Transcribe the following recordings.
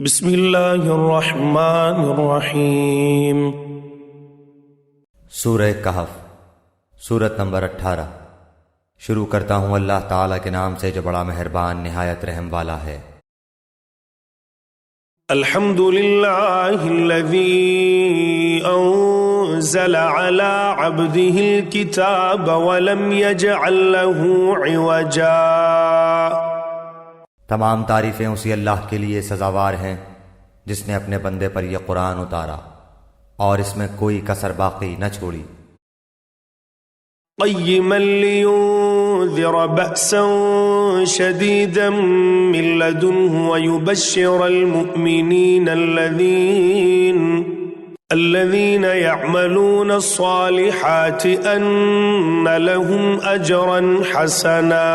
بسم اللہ الرحمن الرحیم۔ سورہ کہف، سورت نمبر 18۔ شروع کرتا ہوں اللہ تعالیٰ کے نام سے جو بڑا مہربان نہایت رحم والا ہے۔ الحمد للہ الذی انزل علی عبده الکتاب ولم یجعل له عوجا۔ تمام تعریفیں اسی اللہ کے لیے سزاوار ہیں جس نے اپنے بندے پر یہ قرآن اتارا اور اس میں کوئی کسر باقی نہ چھوڑی۔ قیما لینذر بأسا شدیدا من لدنہ ویبشر المؤمنین الذین یعملون الصالحات ان لهم اجرا حسنا،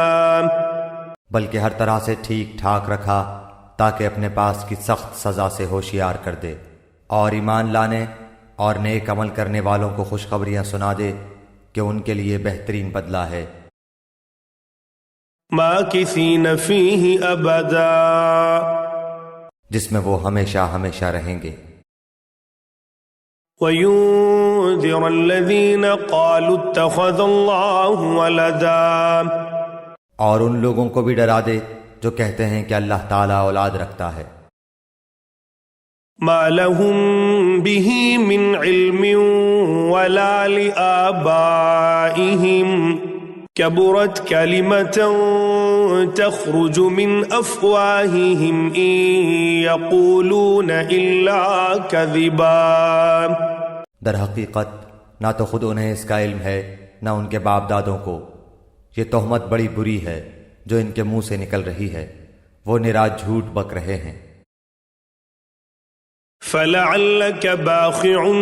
بلکہ ہر طرح سے ٹھیک ٹھاک رکھا تاکہ اپنے پاس کی سخت سزا سے ہوشیار کر دے، اور ایمان لانے اور نیک عمل کرنے والوں کو خوشخبریاں سنا دے کہ ان کے لیے بہترین بدلہ ہے۔ ماکثین فیہ ابدا، جس میں وہ ہمیشہ ہمیشہ رہیں گے۔ وینذر الذین قالوا اتخذ اللہ ولدا، اور ان لوگوں کو بھی ڈرا دے جو کہتے ہیں کہ اللہ تعالیٰ اولاد رکھتا ہے۔ ما لهم به من علم ولا لآبائهم كبرت كلمة تخرج من أفواههم إن يقولون إلا كذبا۔ در حقیقت نہ تو خود انہیں اس کا علم ہے نہ ان کے باپ دادوں کو، یہ تہمت بڑی بری ہے جو ان کے منہ سے نکل رہی ہے، وہ نرا جھوٹ بک رہے ہیں۔ فَلَعَلَّكَ بَاخِعٌ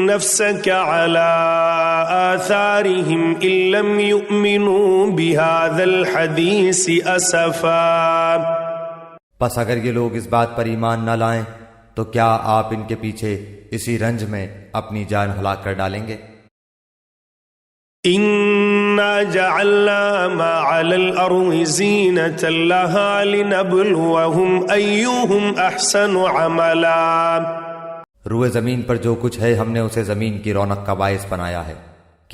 نَفْسَكَ عَلَىٰ آثَارِهِمْ إِن لَّمْ يُؤْمِنُوا بِهَٰذَا الْحَدِيثِ أَسَفًا۔ پس اگر یہ لوگ اس بات پر ایمان نہ لائیں تو کیا آپ ان کے پیچھے اسی رنج میں اپنی جان ہلاک کر ڈالیں گے؟ إِنَّا جَعَلْنَا مَا عَلَى الْأَرْضِ زِينَةً لَهَا لِنَبْلُوَهُمْ أَيُّهُمْ أَحْسَنُ عَمَلًا۔ روئے زمین پر جو کچھ ہے ہم نے اسے زمین کی رونق کا باعث بنایا ہے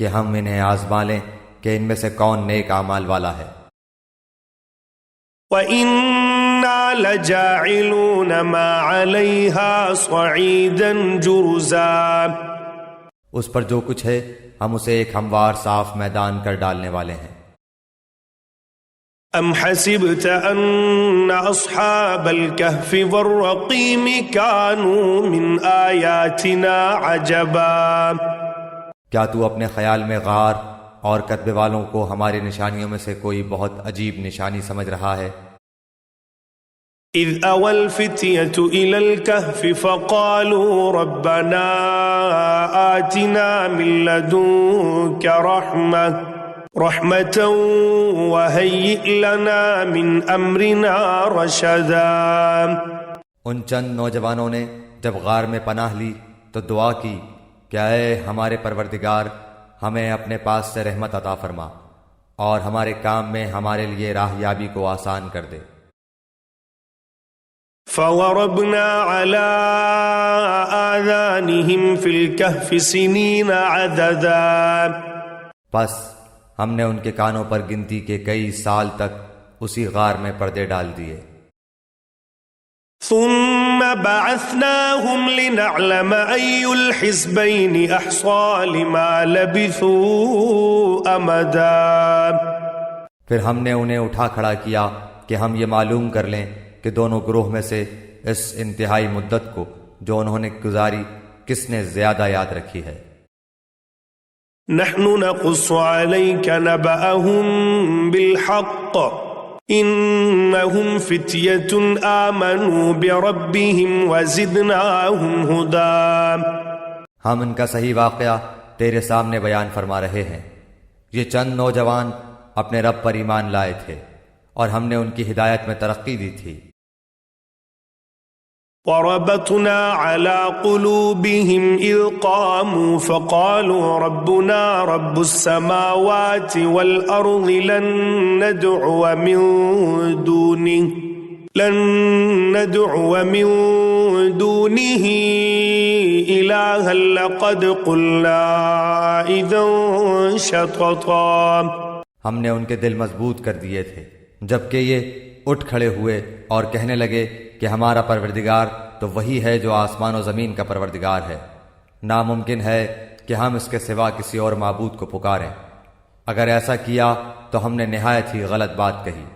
کہ ہم انہیں آزما لیں کہ ان میں سے کون نیک اعمال والا ہے۔ وَإِنَّا لَجَاعِلُونَ مَا عَلَيْهَا صَعِيدًا جُرُزًا، اس پر جو کچھ ہے ہم اسے ایک ہموار صاف میدان کر ڈالنے والے ہیں۔ ام حسبت ان اصحاب الكهف والرقیم كانوا من آیاتنا عجبا، کیا تو اپنے خیال میں غار اور کتبے والوں کو ہماری نشانیوں میں سے کوئی بہت عجیب نشانی سمجھ رہا ہے؟ اذ اوى الفتية الى الكهف فقالوا ربنا آتنا من لدنك رحمة وهيئ لنا من امرنا رشدا۔ ان چند نوجوانوں نے جب غار میں پناہ لی تو دعا کی کہ اے ہمارے پروردگار، ہمیں اپنے پاس سے رحمت عطا فرما اور ہمارے کام میں ہمارے لیے راہیابی کو آسان کر دے۔ فَوَرَبْنَا عَلَىٰ آذَانِهِمْ فِي الْكَهْفِ سِنِينَ عَدَدًا، پس ہم نے ان کے کانوں پر گنتی کے کئی سال تک اسی غار میں پردے ڈال دیے۔ ثُمَّ بَعَثْنَاهُمْ لِنَعْلَمَ أَيُّ الْحِزْبَيْنِ أَحْصَىٰ لِمَا لَبِثُوا أَمَدًا، پھر ہم نے انہیں اٹھا کھڑا کیا کہ ہم یہ معلوم کر لیں کہ دونوں گروہ میں سے اس انتہائی مدت کو جو انہوں نے گزاری کس نے زیادہ یاد رکھی ہے۔ نحن نقص عليك نبأهم بالحق إنهم فتية آمنوا بربهم وزدناهم هدى، ہم ان کا صحیح واقعہ تیرے سامنے بیان فرما رہے ہیں۔ یہ چند نوجوان اپنے رب پر ایمان لائے تھے اور ہم نے ان کی ہدایت میں ترقی دی تھی۔ وربطنا على قلوبهم إذ قاموا فقالوا ربنا رب السماوات والأرض لن ندعو من دونه لن ندعو من دونه إلها لقد قلنا إذا شططا. ہم نے ان کے دل مضبوط کر دیے تھے جبکہ یہ اٹھ کھڑے ہوئے اور کہنے لگے کہ ہمارا پروردگار تو وہی ہے جو آسمان و زمین کا پروردگار ہے، ناممکن ہے کہ ہم اس کے سوا کسی اور معبود کو پکاریں، اگر ایسا کیا تو ہم نے نہایت ہی غلط بات کہی.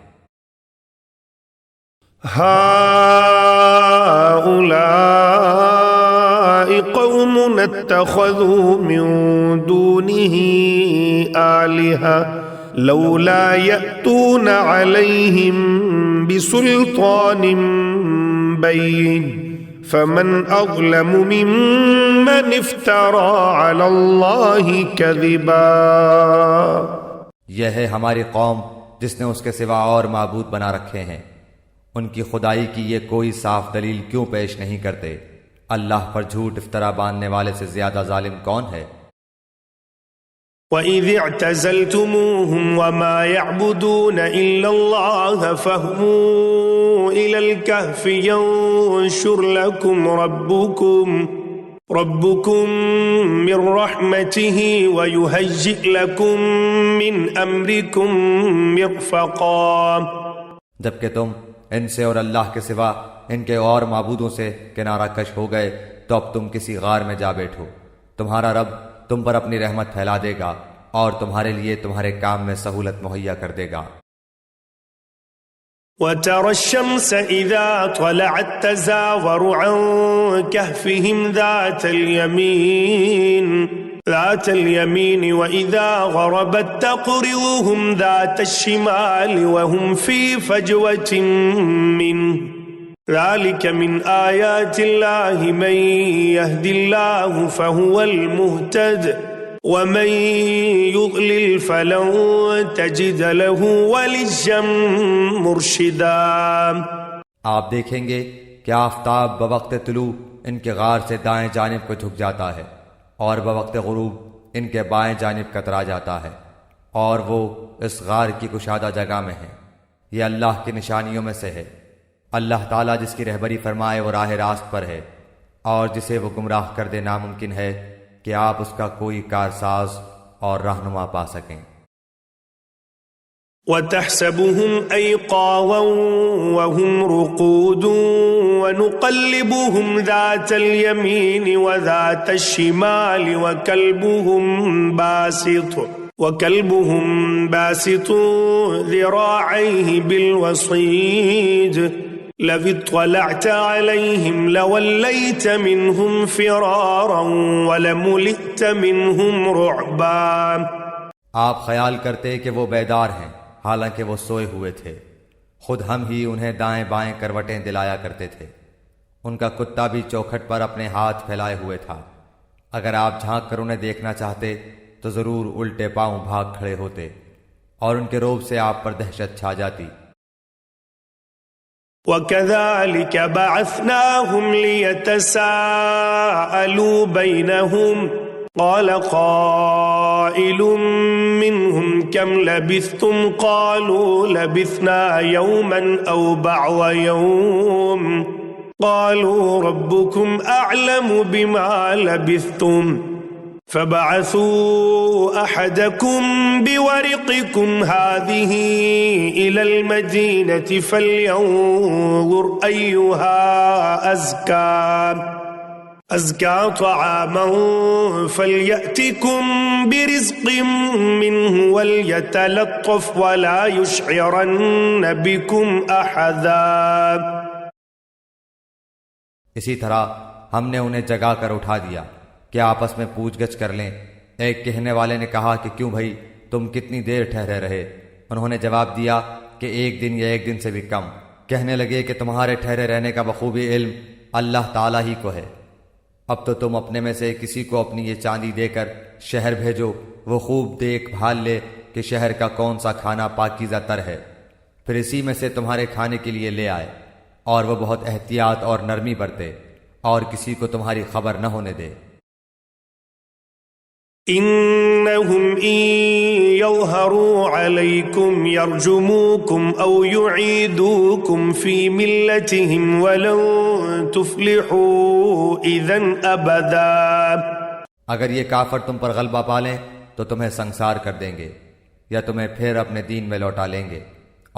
هؤلاء قوم اتخذوا من دونه آلهة لولا يأتون عليهم بسلطان بين فمن أظلم ممن افترى على الله كذبا. یہ ہے ہماری قوم جس نے اس کے سوا اور معبود بنا رکھے ہیں، ان کی خدائی کی یہ کوئی صاف دلیل کیوں پیش نہیں کرتے؟ اللہ پر جھوٹ افطرا باندھنے والے سے زیادہ ظالم کون ہے؟ وَإِذِ اعْتَزَلْتُمُوهُمْ وَمَا يَعْبُدُونَ إِلَّا اللَّهَ فَاهْوُوا إِلَى الْكَهْفِ يَنشُرْ لَكُمْ رَبُّكُمْ مِنْ رَحْمَتِهِ وَيُهَيِّئْ لَكُمْ مِنْ أَمْرِكُمْ مِرْفَقًا. جبکہ تم ان سے اور اللہ کے سوا ان کے اور معبودوں سے کنارہ کش ہو گئے تو اب تم کسی غار میں جا بیٹھو، تمہارا رب تم پر اپنی رحمت پھیلا دے گا اور تمہارے لیے تمہارے کام میں سہولت مہیا کر دے گا. وَتَرَى الشَّمْسَ إِذَا طَلَعَتْ تَزَاوَرُ عَنْ كَهْفِهِمْ ذَاتَ الْيَمِينِ وَإِذَا غَرَبَتْ تَقْرِضُهُمْ ذَاتَ الشِّمَالِ وَهُمْ فِي فَجْوَةٍ مِّنْهُ ذَلِكَ مِنْ آيَاتِ اللَّهِ مَنْ يَهْدِ اللَّهُ فَهُوَ الْمُهْتَدِ وَمَنْ يُضْلِلْ فَلَنْ تَجِدَ لَهُ وَلِيًّا مُرْشِدًا. آپ دیکھیں گے کہ آفتاب بوقت طلوع ان کے غار سے دائیں جانب کو جھک جاتا ہے اور بوقت غروب ان کے بائیں جانب کترا جاتا ہے، اور وہ اس غار کی کشادہ جگہ میں ہیں. یہ اللہ کی نشانیوں میں سے ہے. اللہ تعالیٰ جس کی رہبری فرمائے وہ راہ راست پر ہے، اور جسے وہ گمراہ کر دے ناممکن ہے کہ آپ اس کا کوئی کارساز اور رہنما پا سکیں. وَتَحْسَبُهُمْ أَيْقَاظًا وَهُمْ رُقُودٌ وَنُقَلِّبُهُمْ ذَاتَ الْيَمِينِ وَذَاتَ الشِّمَالِ وَكَلْبُهُمْ بَاسِطٌ ذِرَاعَيْهِ بِالْوَصِيدِ لَوِ اطَّلَعْتَ عَلَيْهِمْ لَوَلَّيْتَ مِنْهُمْ فِرَارًا وَلَمُلِئْتَ مِنْهُمْ رُعْبًا. آپ خیال کرتے کہ وہ بیدار ہیں حالانکہ وہ سوئے ہوئے تھے، خود ہم ہی انہیں دائیں بائیں کروٹیں دلایا کرتے تھے. ان کا کتا بھی چوکھٹ پر اپنے ہاتھ پھیلائے ہوئے تھا. اگر آپ جھانک کر انہیں دیکھنا چاہتے تو ضرور الٹے پاؤں بھاگ کھڑے ہوتے اور ان کے روب سے آپ پر دہشت چھا جاتی. وَكَذَلِكَ بَعَثْنَاهُمْ لِيَتَسَاءَلُوا بَيْنَهُمْ قَالَ قَائِلٌ مِّنْهُمْ كَمْ لَبِثْتُمْ قَالُوا لَبِثْنَا يَوْمًا أَوْ بَعْضَ يَوْمٍ قَالُوا رَبُّكُمْ أَعْلَمُ بِمَا لَبِثْتُمْ فَبَعَثُوا أَحَدَكُمْ بِوَرِقِكُمْ هَذِهِ إِلَى الْمَدِينَةِ فَلْيَنظُرْ أَيُّهَا أَزْكَى طَعَامًا فَلْيَأْتِكُمْ بِرِزْقٍ مِّنْهُ وَلْيَتَلَطَّفْ وَلَا يُشْعِرَنَّ بِكُمْ أَحَدًا. اسی طرح ہم نے انہیں جگا کر اٹھا دیا کہ آپس میں پوچھ گچھ کر لیں. ایک کہنے والے نے کہا کہ کیوں بھائی تم کتنی دیر ٹھہرے رہے؟ انہوں نے جواب دیا کہ 1 دن یا 1 دن سے بھی کم. کہنے لگے کہ تمہارے ٹھہرے رہنے کا بخوبی علم اللہ تعالیٰ ہی کو ہے. اب تو تم اپنے میں سے کسی کو اپنی یہ چاندی دے کر شہر بھیجو، وہ خوب دیکھ بھال لے کہ شہر کا کون سا کھانا پاکیزہ تر ہے، پھر اسی میں سے تمہارے کھانے کے لیے لے آئے، اور وہ بہت احتیاط اور نرمی برتے اور کسی کو تمہاری خبر نہ ہونے دے. إن إنهم إن يظهروا عليكم يرجموكم أو يعيدوكم في ملتهم ولن تفلحوا إذن أبدا. اگر یہ کافر تم پر غلبہ پالیں تو تمہیں سنسار کر دیں گے یا تمہیں پھر اپنے دین میں لوٹا لیں گے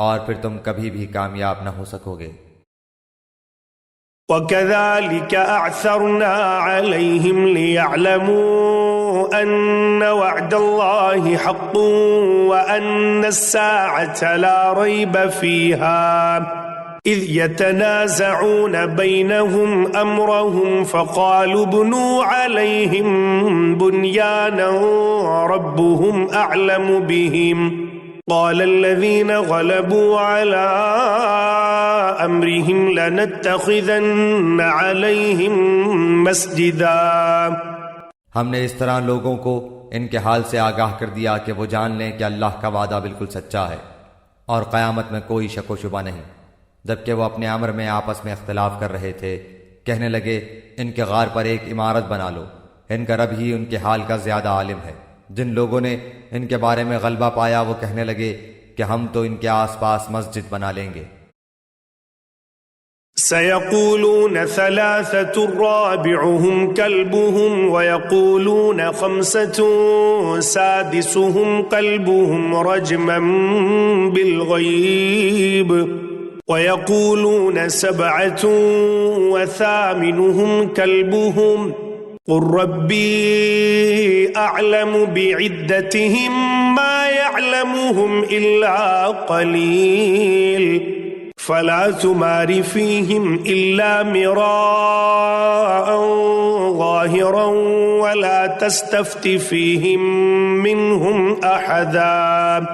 اور پھر تم کبھی بھی کامیاب نہ ہو سکو گے. وَكَذَلِكَ أَعْثَرْنَا عَلَيْهِمْ لِيَعْلَمُوا أَنَّ وَعْدَ اللَّهِ حَقٌّ وَأَنَّ السَّاعَةَ لَا رَيْبَ فِيهَا إِذْ يَتَنَازَعُونَ بَيْنَهُمْ أَمْرَهُمْ فَقَالُوا ابْنُوا عَلَيْهِمْ بُنْيَانًا رَبُّهُمْ أَعْلَمُ بِهِمْ قال الذين غلبوا على أمرهم لنتخذن عليهم مسجدا. ہم نے اس طرح لوگوں کو ان کے حال سے آگاہ کر دیا کہ وہ جان لیں کہ اللہ کا وعدہ بالکل سچا ہے اور قیامت میں کوئی شک و شبہ نہیں. جبکہ وہ اپنے امر میں آپس میں اختلاف کر رہے تھے، کہنے لگے ان کے غار پر ایک عمارت بنا لو، ان کا رب ہی ان کے حال کا زیادہ عالم ہے. جن لوگوں نے ان کے بارے میں غلبہ پایا وہ کہنے لگے کہ ہم تو ان کے آس پاس مسجد بنا لیں گے. سيقولون ثلاثة رابعهم كلبهم ويقولون خمسة سادسهم كلبهم رجما بالغيب ويقولون سبعة وثامنهم كلبهم قل ربي أعلم بعدتهم ما يعلمهم إلا قليل فلا تمار فيهم إلا مراء ظاهرا ولا تستفت فيهم منهم أحدا.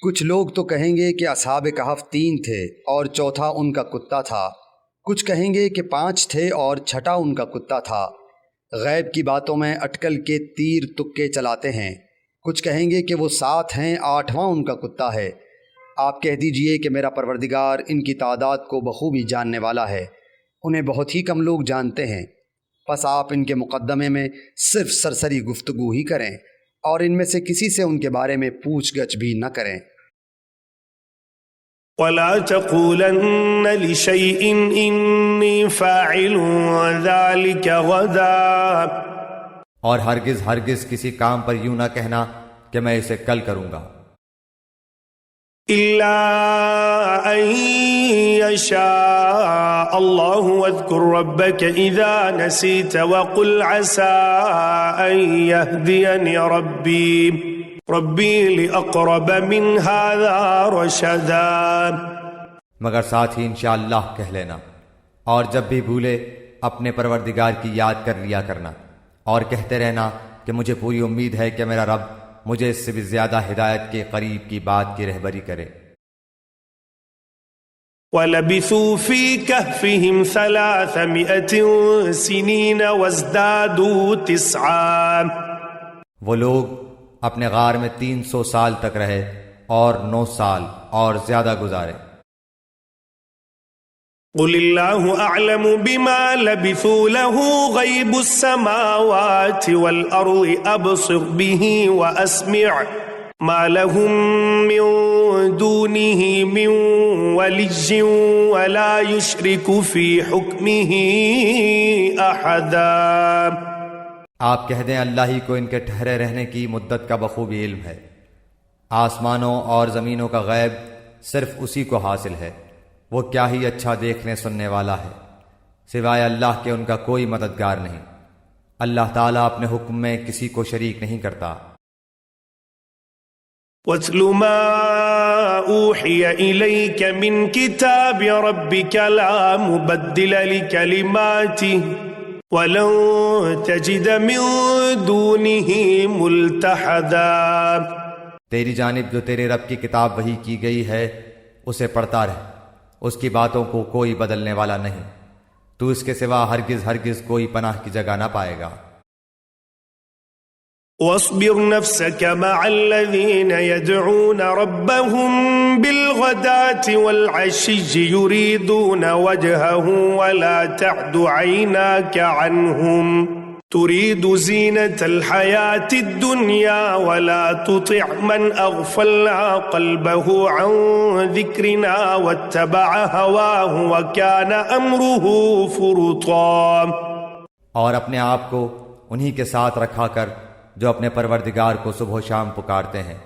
کچھ لوگ تو کہیں گے کہ اصحاب کہف 3 تھے اور چوتھا ان کا کتا تھا، کچھ کہیں گے کہ 5 تھے اور چھٹا ان کا کتا تھا. غیب کی باتوں میں اٹکل کے تیر تکے چلاتے ہیں. کچھ کہیں گے کہ وہ 7 ہیں، 8واں ان کا کتا ہے. آپ کہہ دیجئے کہ میرا پروردگار ان کی تعداد کو بخوبی جاننے والا ہے، انہیں بہت ہی کم لوگ جانتے ہیں. پس آپ ان کے مقدمے میں صرف سرسری گفتگو ہی کریں اور ان میں سے کسی سے ان کے بارے میں پوچھ گچھ بھی نہ کریں. ولا تقولن لشيء إني فاعل ذلك غدا. اور ہرگز ہرگز کسی کام پر یوں نہ کہنا کہ میں اسے کل کروں گا. إلا أن يشاء الله واذكر ربك إذا نسيت وقل عسى أن يهديني ربي لأقرب من هذا رشدا. مگر ساتھ ہی انشاءاللہ کہہ لینا، اور جب بھی بھولے اپنے پروردگار کی یاد کر لیا کرنا اور کہتے رہنا کہ مجھے پوری امید ہے کہ میرا رب مجھے اس سے بھی زیادہ ہدایت کے قریب کی بات کی رہبری کرے. وَلَبِثُوا فِي كَهْفِهِمْ 300 سِنِينَ وَازْدَادُوا 9. وہ لوگ اپنے غار میں 300 سال تک رہے اور 9 سال اور زیادہ گزارے. قُلِ اللَّهُ أَعْلَمُ بِمَا لَبِثُوا لَهُ غَيْبُ السَّمَاوَاتِ وَالْأَرْضِ أَبْصِرْ بِهِ وَأَسْمِعْ مَا لَهُم مِّن دُونِهِ مِّن وَلِيٍّ وَلَا يُشْرِكُ فِي حُكْمِهِ أَحَدًا. آپ کہہ دیں اللہ ہی کو ان کے ٹھہرے رہنے کی مدت کا بخوبی علم ہے. آسمانوں اور زمینوں کا غیب صرف اسی کو حاصل ہے، وہ کیا ہی اچھا دیکھنے سننے والا ہے. سوائے اللہ کے ان کا کوئی مددگار نہیں. اللہ تعالیٰ اپنے حکم میں کسی کو شریک نہیں کرتا. وَاتْلُ مَا أُوحِيَ إِلَيْكَ مِنْ كِتَابِ رَبِّكَ لَا مُبَدِّلَ لِكَلِمَاتِهِ وَلَن تَجِدَ مِن دُونِهِ مُلْتَحَدًا. تیری جانب جو تیرے رب کی کتاب وحی کی گئی ہے اسے پڑھتا رہ، اس کی باتوں کو کوئی بدلنے والا نہیں، تو اس کے سوا ہرگز ہرگز کوئی پناہ کی جگہ نہ پائے گا. واصبر نفسك مع الذين يدعون ربهم بالغداة والعشي يريدون وجهه ولا تعد عيناك عنهم تريد زينة الحياة الدنيا ولا تطع من أغفلنا قلبه عن ذكرنا واتبع هواه وكان أمره فرطا۔ اور اپنے آپ کو انہی کے ساتھ رکھا کر جو اپنے پروردگار کو صبح و شام پکارتے ہیں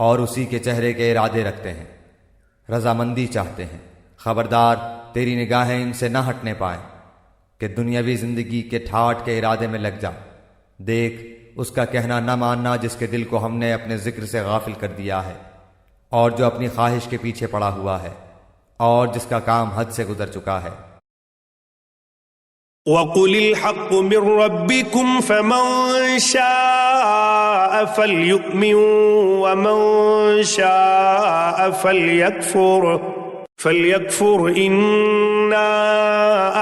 اور اسی کے چہرے کے ارادے رکھتے ہیں، رضامندی چاہتے ہیں، خبردار تیری نگاہیں ان سے نہ ہٹنے پائیں کہ دنیاوی زندگی کے ٹھاٹھ کے ارادے میں لگ جا۔ دیکھ اس کا کہنا نہ ماننا جس کے دل کو ہم نے اپنے ذکر سے غافل کر دیا ہے، اور جو اپنی خواہش کے پیچھے پڑا ہوا ہے، اور جس کا کام حد سے گزر چکا ہے۔ وَقُلِ الْحَقُّ مِنْ رَبِّكُمْ فَمَنْ شَاءَ فَلْيُؤْمِنْ وَمَنْ شَاءَ فَلْيَكْفُرْ إِنَّا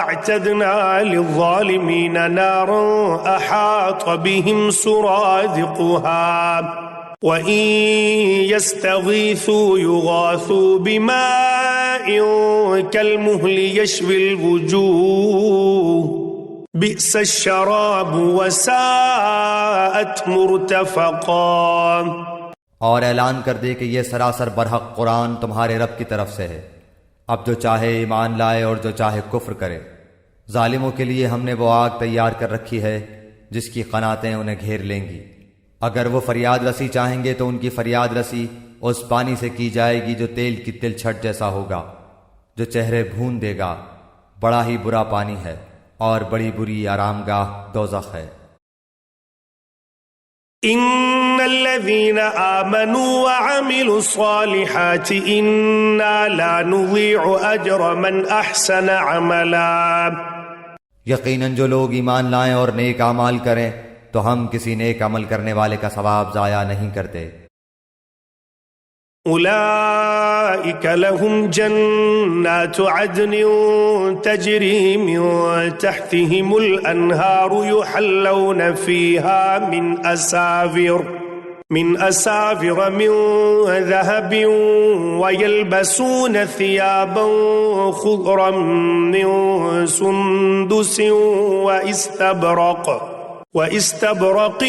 أَعْتَدْنَا لِلظَّالِمِينَ نَارًا أَحَاطَ بِهِمْ سُرَادِقُهَا وَإِن يَسْتَغِيثُوا يُغَاثُوا بِمَاءٍ كَالْمُهْلِ يَشْوِي الْوُجُوهَ بِئْسَ الشَّرَابُ وَسَاءَتْ مُرْتَفَقًا۔ اور اعلان کر دے کہ یہ سراسر برحق قرآن تمہارے رب کی طرف سے ہے، اب جو چاہے ایمان لائے اور جو چاہے کفر کرے۔ ظالموں کے لیے ہم نے وہ آگ تیار کر رکھی ہے جس کی قناتیں انہیں گھیر لیں گی۔ اگر وہ فریاد رسی چاہیں گے تو ان کی فریاد رسی اس پانی سے کی جائے گی جو تیل کی تل چھٹ جیسا ہوگا، جو چہرے بھون دے گا۔ بڑا ہی برا پانی ہے اور بڑی بری آرامگاہ دوزخ ہے۔ ان الذين آمنوا وعملوا الصالحات انا لا نضيع اجر من احسن عملا۔ یقیناً جو لوگ ایمان لائیں اور نیک اعمال کریں تو ہم کسی نیک عمل کرنے والے کا ثواب ضائع نہیں کرتے۔ اولئک لهم جنات عدن تجری من تحتهم الانہار یحلون فیہا من اساور من ذهب ويلبسون ثيابا خضرا من سندس واستبرق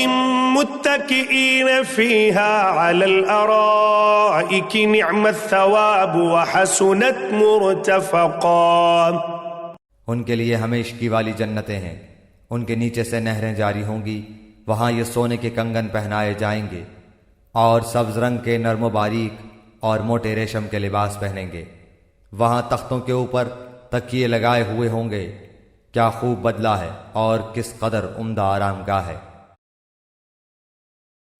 متكئين فيها على الارائك نعم الثواب وحسنت مرتفقا۔ ان کے لیے ہمیشگی والی جنتیں ہیں، ان کے نیچے سے نہریں جاری ہوں گی، وہاں یہ سونے کے کنگن پہنائے جائیں گے اور سبز رنگ کے نرم و باریک اور موٹے ریشم کے لباس پہنیں گے۔ وہاں تختوں کے اوپر تکیے لگائے ہوئے ہوں گے۔ کیا خوب بدلہ ہے اور کس قدر عمدہ آرام گاہ ہے۔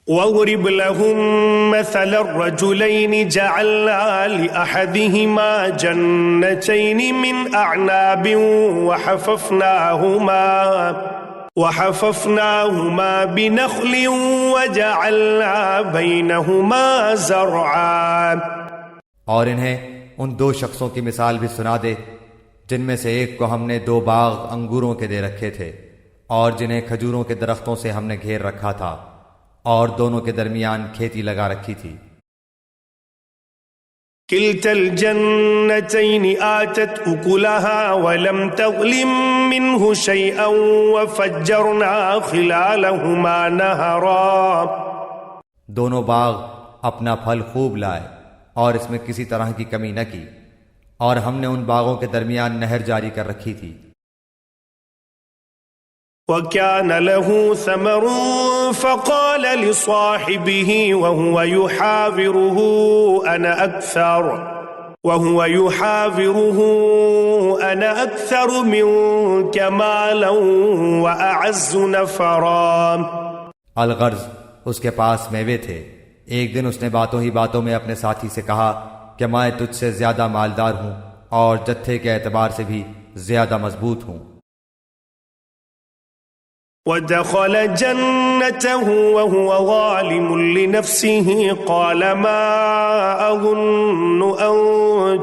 وَاضْرِبْ لَهُم مَّثَلَ الرَّجُلَيْنِ جَعَلْنَا لِأَحَدِهِمَا جَنَّتَيْنِ مِنْ أَعْنَابٍ وَحَفَفْنَاهُمَا بِنَخْلٍ وَجَعَلْنَا بَيْنَهُمَا زَرْعًا۔ اور انہیں ان دو شخصوں کی مثال بھی سنا دے جن میں سے ایک کو ہم نے 2 باغ انگوروں کے دے رکھے تھے اور جنہیں کھجوروں کے درختوں سے ہم نے گھیر رکھا تھا، اور دونوں کے درمیان کھیتی لگا رکھی تھی۔ كلتا الجنتين آتت أكلها ولم تظلم منه شيئا وفجرنا خلالهما نهرا۔ دونوں باغ اپنا پھل خوب لائے اور اس میں کسی طرح کی کمی نہ کی، اور ہم نے ان باغوں کے درمیان نہر جاری کر رکھی تھی۔ وَكَانَ لَهُ ثَمَرٌ فَقَالَ لِصَاحِبِهِ وَهُوَ يُحَاوِرُهُ أَنَا أَكْثَرُ مِنكَ مَالًا وَأَعَزُّ نَفَرًا۔ الغرض اس کے پاس میوے تھے۔ ایک دن اس نے باتوں ہی باتوں میں اپنے ساتھی سے کہا کہ میں تجھ سے زیادہ مالدار ہوں اور جتھے کے اعتبار سے بھی زیادہ مضبوط ہوں۔ وَدَخَلَ جَنَّتَهُ وَهُوَ ظَالِمٌ لِنَفْسِهِ قَالَ مَا أَظُنُّ أَن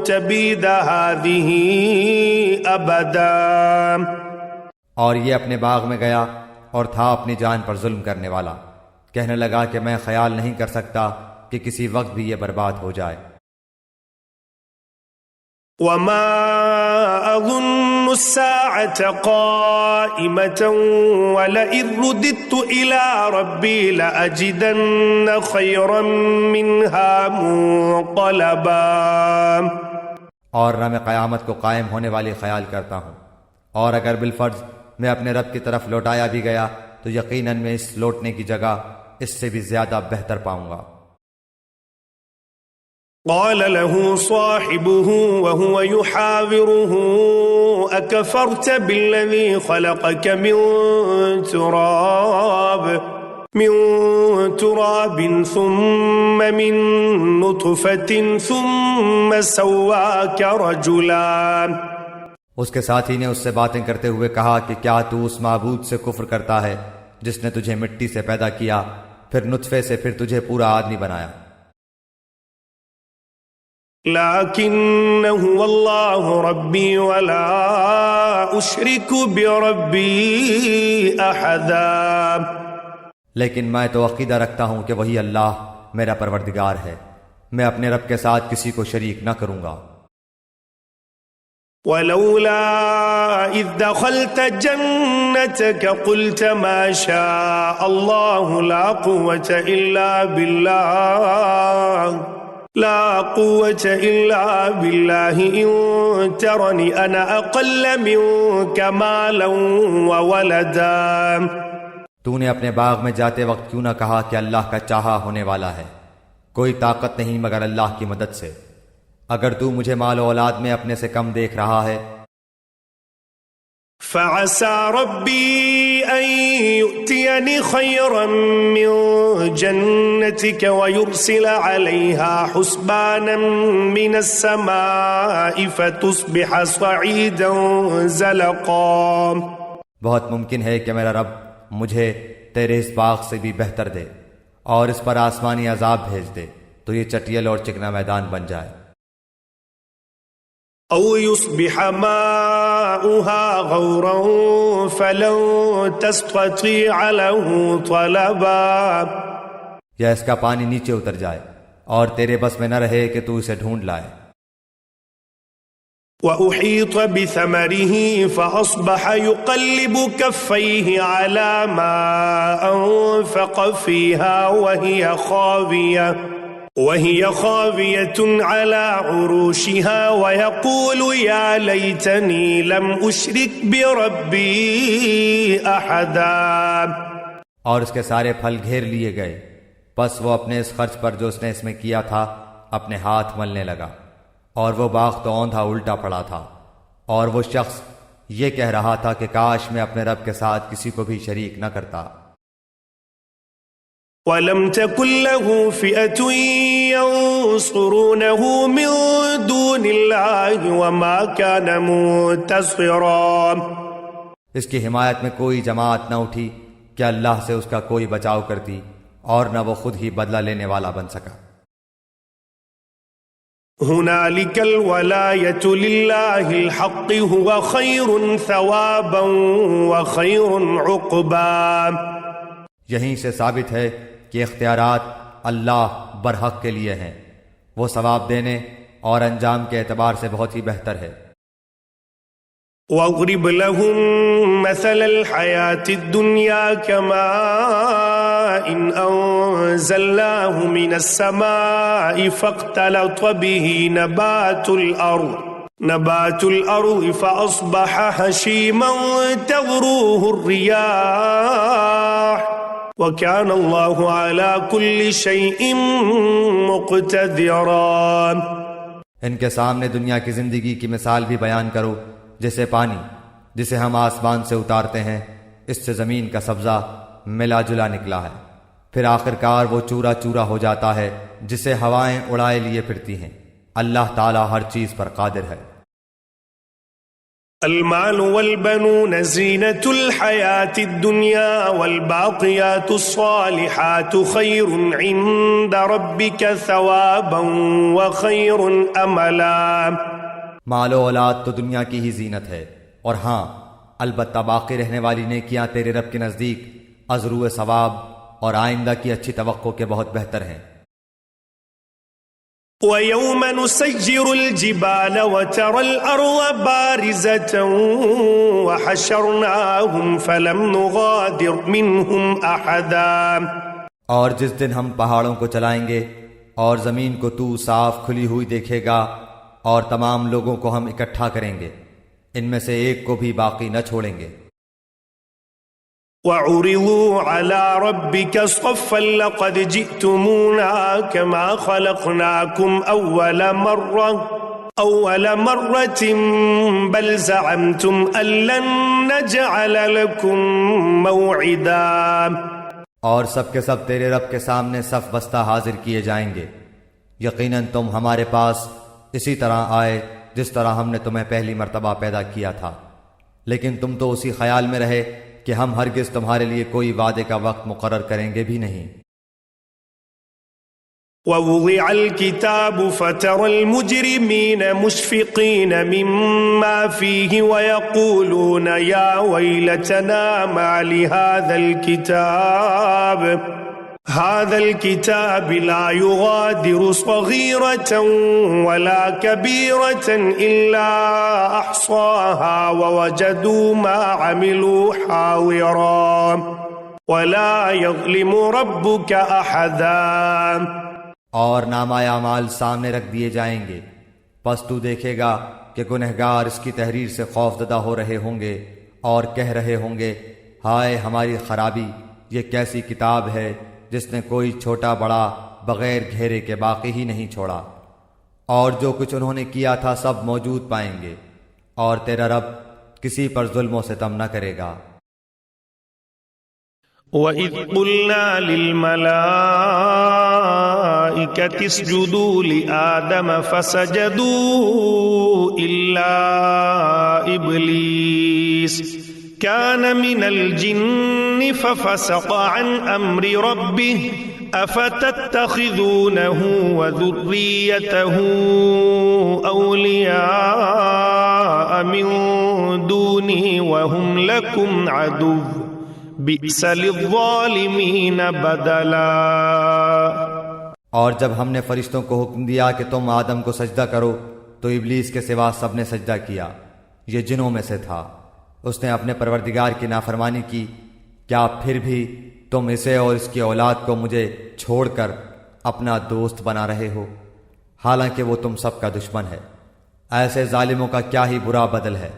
تَبِيدَ هَٰذِهِ أَبَدًا۔ اور یہ اپنے باغ میں گیا اور تھا اپنی جان پر ظلم کرنے والا، کہنے لگا کہ میں خیال نہیں کر سکتا کہ کسی وقت بھی یہ برباد ہو جائے۔ وما أظن الساعة قائمة ولئن رددت إلى ربي لأجدن خيرا منها منقلبا. اور نہ میں قیامت کو قائم ہونے والی خیال کرتا ہوں، اور اگر بالفرض میں اپنے رب کی طرف لوٹایا بھی گیا تو یقیناً میں اس لوٹنے کی جگہ اس سے بھی زیادہ بہتر پاؤں گا. قال له صاحبه وهو يحاوره أكفرت بالذي خلقك من تراب ثم من نطفة ثم سواك رجلا. اس کے ساتھی نے اس سے باتیں کرتے ہوئے کہا کہ کیا تو اس معبود سے کفر کرتا ہے جس نے تجھے مٹی سے پیدا کیا، پھر نطفے سے، پھر تجھے پورا آدمی بنایا. لكن هو الله ربي ولا أشرك بربي أحدا. لیکن میں تو عقیدہ رکھتا ہوں کہ وہی اللہ میرا پروردگار ہے، میں اپنے رب کے ساتھ کسی کو شریک نہ کروں گا. ولولا إذ دخلت جنتك قلت ما شاء الله لا قوة إلا بالله إن ترني أنا أقل منك مالا وولدا. تو نے اپنے باغ میں جاتے وقت کیوں نہ کہا کہ اللہ کا چاہا ہونے والا ہے، کوئی طاقت نہیں مگر اللہ کی مدد سے. اگر تو مجھے مال و اولاد میں اپنے سے کم دیکھ رہا ہے. فعسى ربي أن يؤتيني خيرا من جنتك ويرسل عليها حسبانا من السماء فتصبح صعيدا زلقا. بہت ممکن ہے کہ میرا رب مجھے تیرے اس باغ سے بھی بہتر دے اور اس پر آسمانی عذاب بھیج دے تو یہ چٹیل اور چکنا میدان بن جائے. أو يصبح ماؤها غورا فلن تستطيع له طلبا. یا اس کا پانی نیچے اتر جائے اور تیرے بس میں نہ رہے کہ تو اسے ڈھونڈ لائے. وأحيط بثمره فأصبح يقلب كفيه على ما أنفق فيها وهي خاوية على عروشها ويقول يا ليتني لم أشرك بربي أحدا. اور اس کے سارے پھل گھیر لیے گئے، پس وہ اپنے اس خرچ پر جو اس نے اس میں کیا تھا اپنے ہاتھ ملنے لگا، اور وہ باغ تو اوندھا الٹا پڑا تھا، اور وہ شخص یہ کہہ رہا تھا کہ کاش میں اپنے رب کے ساتھ کسی کو بھی شریک نہ کرتا. وَلَمْ تَكُنْ لَهُ فِئَةٌ يَنصُرُونَهُ مِن دُونِ اللَّهِ وَمَا كَانَ مُنتَصِرًا. اس کی حمایت میں کوئی جماعت نہ اٹھی کہ اللہ سے اس کا کوئی بچاؤ کرتی، اور نہ وہ خود ہی بدلہ لینے والا بن سکا. هُنَالِكَ الْوَلَایَةُ لِلَّهِ الْحَقِّ هُوَ خَيْرٌ ثَوَابًا وَخَيْرٌ عُقْبًا. یہیں سے ثابت ہے کہ اختیارات اللہ برحق کے لیے ہیں، وہ ثواب دینے اور انجام کے اعتبار سے بہت ہی بہتر ہے. وَاضْرِبْ لَهُم مَّثَلَ الْحَيَاةِ الدُّنْيَا كَمَاءٍ أَنزَلْنَاهُ مِنَ السَّمَاءِ فَاخْتَلَطَ بِهِ نبات الأرض فأصبح هشيما تذروه الرياح وكان الله على كل شيء مقتدرا. ان کے سامنے دنیا کی زندگی کی مثال بھی بیان کرو، جیسے پانی جسے ہم آسمان سے اتارتے ہیں، اس سے زمین کا سبزہ ملا جلا نکلا ہے، پھر آخرکار وہ چورا چورا ہو جاتا ہے جسے ہوائیں اڑائے لیے پھرتی ہیں. اللہ تعالی ہر چیز پر قادر ہے. المال والبنون زینة الحياة الدنيا والباقيات الصالحات خير عند ربك ثوابا وخير املا. مال و اولاد تو دنیا کی ہی زینت ہے، اور ہاں البتہ باقی رہنے والی نیکیاں تیرے رب کے نزدیک ازرو ثواب اور آئندہ کی اچھی توقع کے بہت بہتر ہیں. ويوم نسير الجبال وترى الأرض بارزة وحشرناهم فلم نغادر منهم أحدا. اور جس دن ہم پہاڑوں کو چلائیں گے اور زمین کو تو صاف کھلی ہوئی دیکھے گا اور تمام لوگوں کو ہم اکٹھا کریں گے، ان میں سے ایک کو بھی باقی نہ چھوڑیں گے. وعرضوا على ربك صفا لقد جئتمونا كما خلقناكم أول مرة بل زعمتم أن لن نجعل لكم موعدا. اور سب کے سب تیرے رب کے سامنے صف بستہ حاضر کیے جائیں گے. یقیناً تم ہمارے پاس اسی طرح آئے جس طرح ہم نے تمہیں پہلی مرتبہ پیدا کیا تھا، لیکن تم تو اسی خیال میں رہے کہ ہم ہرگز تمہارے لیے کوئی وعدے کا وقت مقرر کریں گے بھی نہیں. ووضع الكتاب فترى المجرمين مشفقين مما فيه ويقولون يا ويلتنا ما لهذا الكتاب لا يغادر صغيرة ولا كبيرة إلا أحصاها ووجدوا ما عملوا حاضرا ولا يظلم ربك أحدا. اور نامہ اعمال سامنے رکھ دیے جائیں گے، پس تو دیکھے گا کہ گنہگار اس کی تحریر سے خوف زدہ ہو رہے ہوں گے اور کہہ رہے ہوں گے ہائے ہماری خرابی، یہ کیسی کتاب ہے جس نے کوئی چھوٹا بڑا بغیر گھیرے کے باقی ہی نہیں چھوڑا، اور جو کچھ انہوں نے کیا تھا سب موجود پائیں گے، اور تیرا رب کسی پر ظلم و ستم نہ کرے گا. وَإِذْ قُلْنَا لِلْمَلَائِكَةِ اسْجُدُوا لِآدَمَ فَسَجَدُوا إِلَّا إِبْلِيسَ كَانَ مِنَ الْجِنِّ فَفَسَقَ عَنْ أَمْرِ رَبِّهِ أَفَتَتَّخِذُونَهُ وَذُرِّيَّتَهُ أَوْلِيَاءَ مِن دُونِي وَهُمْ لَكُمْ عَدُوٌّ بئس للظالمین بدلا. اور جب ہم نے فرشتوں کو حکم دیا کہ تم آدم کو سجدہ کرو تو ابلیس کے سوا سب نے سجدہ کیا، یہ جنوں میں سے تھا. اس نے اپنے پروردگار کی نافرمانی کی. کیا پھر بھی تم اسے اور اس کی اولاد کو مجھے چھوڑ کر اپنا دوست بنا رہے ہو، حالانکہ وہ تم سب کا دشمن ہے. ایسے ظالموں کا کیا ہی برا بدل ہے.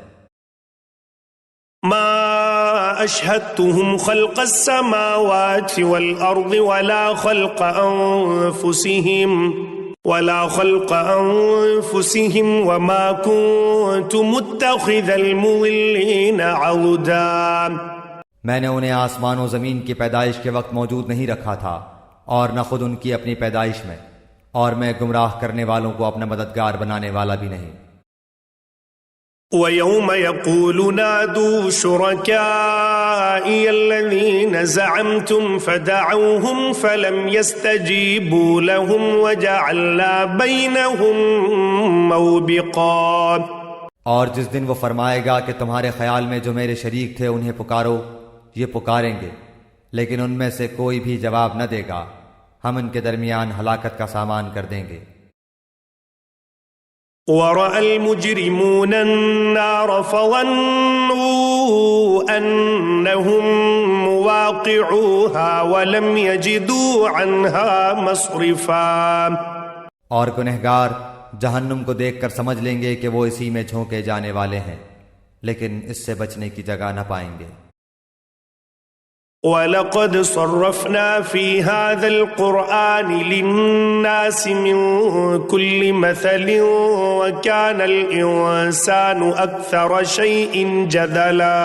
ما أشهدتهم خلق السماوات والأرض ولا خلق أنفسهم وما كنت متخذ المضلين عضدا. میں نے انہیں آسمان و زمین کی پیدائش کے وقت موجود نہیں رکھا تھا اور نہ خود ان کی اپنی پیدائش میں، اور میں گمراہ کرنے والوں کو اپنا مددگار بنانے والا بھی نہیں. وَيَوْمَ يَقُولُ نَادُوا شُرَكَائِيَ الَّذِينَ زَعَمْتُمْ فَدَعَوْهُمْ فَلَمْ يَسْتَجِيبُوا لَهُمْ وَجَعَلْنَا بَيْنَهُمْ مَوْبِقًا. اور جس دن وہ فرمائے گا کہ تمہارے خیال میں جو میرے شریک تھے انہیں پکارو، یہ پکاریں گے، لیکن ان میں سے کوئی بھی جواب نہ دے گا، ہم ان کے درمیان ہلاکت کا سامان کر دیں گے. وَرَأَى الْمُجْرِمُونَ النَّارَ فَظَنُّوا أَنَّهُمْ مُوَاقِعُوهَا وَلَمْ يَجِدُوا عَنْهَا مَصْرِفًا. اور گنہگار جہنم کو دیکھ کر سمجھ لیں گے کہ وہ اسی میں جھونکے جانے والے ہیں، لیکن اس سے بچنے کی جگہ نہ پائیں گے. وَلَقَدْ صَرَّفْنَا فِي هَذَا الْقُرْآنِ لِلنَّاسِ مِنْ كُلِّ مَثَلٍ وَكَانَ الْإِنسَانُ أَكْثَرَ شَيْءٍ جَدَلًا.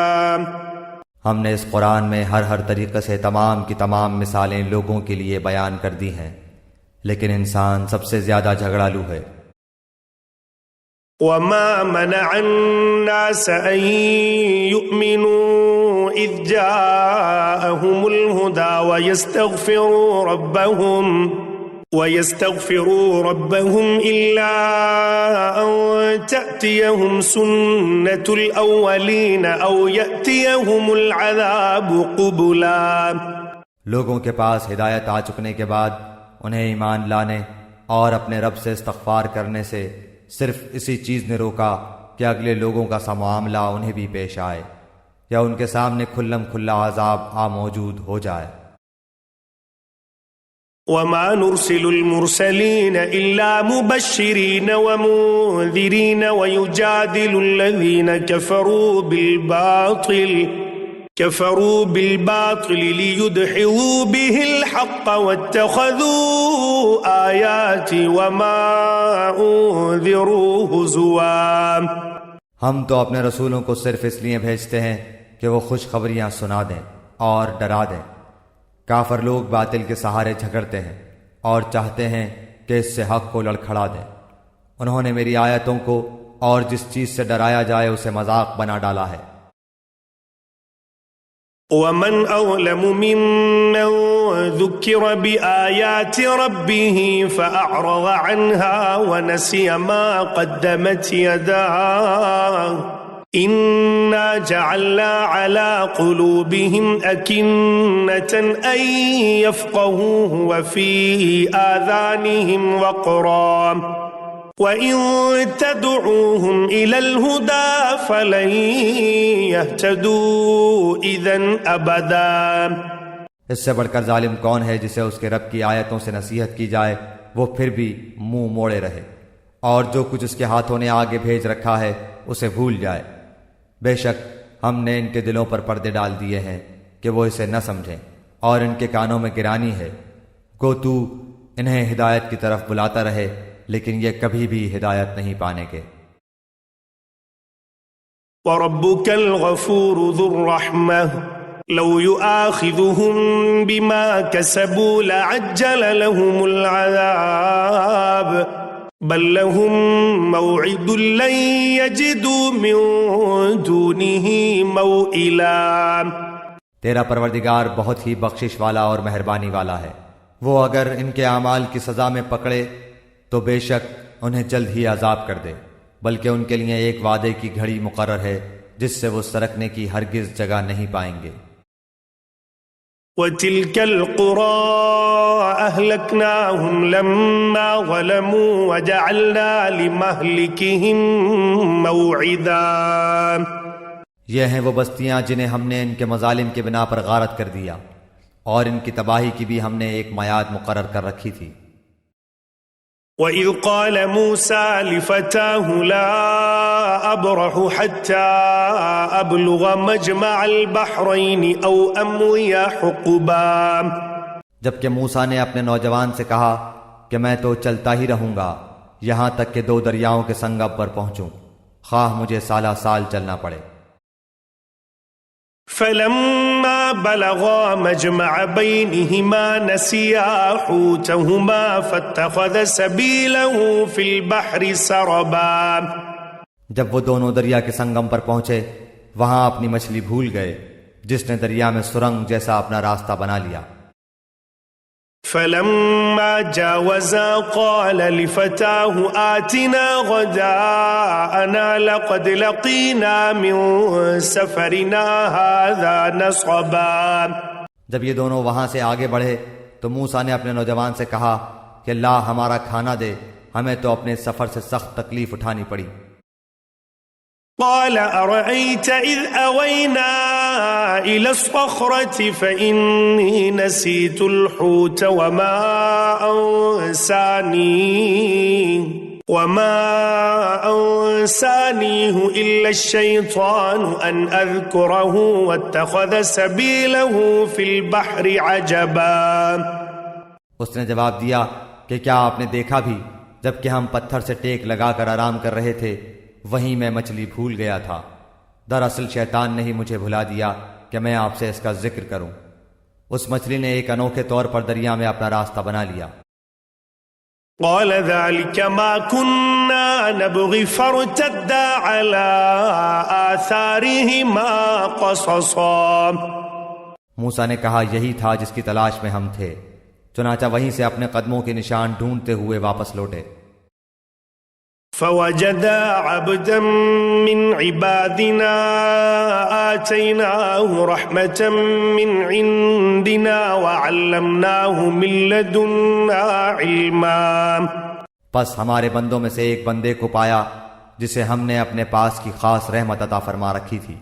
ہم نے اس قرآن میں ہر طریقے سے تمام کی تمام مثالیں لوگوں کے لیے بیان کر دی ہیں، لیکن انسان سب سے زیادہ جھگڑالو ہے. وَمَا مَنَعَ النَّاسَ أَن يُؤْمِنُوا إِذْ جَاءَهُمُ الْهُدَى وَيَسْتَغْفِرُوا رَبَّهُمْ إِلَّا أَن تَأْتِيَهُمْ سُنَّةُ الْأَوَّلِينَ أَوْ يَأْتِيَهُمُ الْعَذَابُ قُبُلًا. لوگوں کے پاس ہدایت آ چکنے کے بعد انہیں ایمان لانے اور اپنے رب سے استغفار کرنے سے صرف اسی چیز نے روکا کہ اگلے لوگوں کا سا معاملہ انہیں بھی پیش آئے یا ان کے سامنے کھلم کھلا عذاب موجود ہو جائے۔ وما نرسل المرسلين إلا مبشرين ومنذرين ويجادل الذين كفروا بالباطل ليدحضوا به الحق واتخذوا آياتي وما أنذروا هزوا۔ ہم تو اپنے رسولوں کو صرف اس لیے بھیجتے ہیں کہ وہ خوشخبریاں سنا دیں اور ڈرا دیں۔ کافر لوگ باطل کے سہارے جھگڑتے ہیں اور چاہتے ہیں کہ اس سے حق کو لڑکھڑا دیں۔ انہوں نے میری آیتوں کو اور جس چیز سے ڈرایا جائے اسے مذاق بنا ڈالا ہے۔ ومن أظلم ممن ذكر بآيات ربه فأعرض عنها ونسي ما قدمت يداه إنا جعلنا على قلوبهم أكنة أن يفقهوه وفي آذانهم وقرا وَإِن تَدْعُوهُمْ إِلَى الْهُدَى فَلَن يَهْتَدُوا إِذًا أَبَدًا۔ اس سے بڑھ کر ظالم کون ہے جسے اس کے رب کی آیتوں سے نصیحت کی جائے وہ پھر بھی منہ موڑے رہے اور جو کچھ اس کے ہاتھوں نے آگے بھیج رکھا ہے اسے بھول جائے۔ بے شک ہم نے ان کے دلوں پر پردے ڈال دیے ہیں کہ وہ اسے نہ سمجھیں اور ان کے کانوں میں گرانی ہے۔ گو تو انہیں ہدایت کی طرف بلاتا رہے لیکن یہ کبھی بھی ہدایت نہیں پانے کے۔ وَرَبُّكَ الْغَفُورُ ذُو الرَّحْمَةِ لَوْ يُؤَاخِذُهُم بِمَا كَسَبُوا لَعَجَّلَ لَهُمُ الْعَذَابَ بَل لَّهُم مَّوْعِدٌ لَّن يَجِدُوا مِن دُونِهِ مَوْئِلًا۔ تیرا پروردگار بہت ہی بخشش والا اور مہربانی والا ہے، وہ اگر ان کے اعمال کی سزا میں پکڑے تو بے شک انہیں جلد ہی عذاب کر دے، بلکہ ان کے لیے ایک وعدے کی گھڑی مقرر ہے جس سے وہ سرکنے کی ہرگز جگہ نہیں پائیں گے۔ وَتِلْكَ الْقُرَىٰ أَهْلَكْنَاهُمْ لَمَّا ظَلَمُوا وَجَعَلْنَا لِمَهْلِكِهِم مَّوْعِدًا۔ یہ ہیں وہ بستیاں جنہیں ہم نے ان کے مظالم کے بنا پر غارت کر دیا اور ان کی تباہی کی بھی ہم نے ایک میعاد مقرر کر رکھی تھی۔ وَإِذْ قَالَ مُوسَىٰ لِفَتَاهُ لَا أَبْرَحُ حَتَّىٰ أَبْلُغَ مَجْمَعَ الْبَحْرَيْنِ أَوْ أَمْضِيَ حُقُبًا۔ جبکہ موسیٰ نے اپنے نوجوان سے کہا کہ میں تو چلتا ہی رہوں گا یہاں تک کہ دو دریاؤں کے سنگم پر پہنچوں، خواہ مجھے سالہ سال چلنا پڑے۔ فَلَمَّا بَلَغَا مَجْمَعَ بَيْنِهِمَا نَسِيَا حُوتَهُمَا فَاتَّخَذَ سَبِيلَهُ فِي الْبَحْرِ سَرَبًا۔ جب وہ دونوں دریا کے سنگم پر پہنچے وہاں اپنی مچھلی بھول گئے، جس نے دریا میں سرنگ جیسا اپنا راستہ بنا لیا۔ فَلَمَّا جَاوَزَا قَالَ لِفَتَاهُ آتِنَا غَدَاءَنَا لَقَدْ لَقِينَا مِن سَفَرِنَا هَٰذَا نَصَبًا۔ جب یہ دونوں وہاں سے آگے بڑھے تو موسیٰ نے اپنے نوجوان سے کہا کہ اللہ ہمارا کھانا دے، ہمیں تو اپنے سفر سے سخت تکلیف اٹھانی پڑی۔ قال أرأيت إذ أوينا إلى الصخرة فإني نسيت الحوت وما أنسانيه إلا الشيطان أن أذكره واتخذ سبيله في البحر عجبا۔ اس نے جواب دیا کہ کیا آپ نے دیکھا بھی جبکہ ہم پتھر سے ٹیک لگا کر آرام کر رہے تھے وہیں میں مچھلی بھول گیا تھا، دراصل شیطان نے ہی مجھے بھلا دیا کہ میں آپ سے اس کا ذکر کروں۔ اس مچھلی نے ایک انوکھے طور پر دریا میں اپنا راستہ بنا لیا۔ قال ذلك ما كنا نبغي فارتدا على آثارهما قصصا۔ موسیٰ نے کہا یہی تھا جس کی تلاش میں ہم تھے، چنانچہ وہیں سے اپنے قدموں کے نشان ڈھونڈتے ہوئے واپس لوٹے۔ فوجدا عبدا من عبادنا آتيناه رحمة من عندنا وعلمناه من لدنا علما. پس ہمارے بندوں میں سے ایک بندے کو پایا جسے ہم نے اپنے پاس کی خاص رحمت عطا فرما رکھی تھی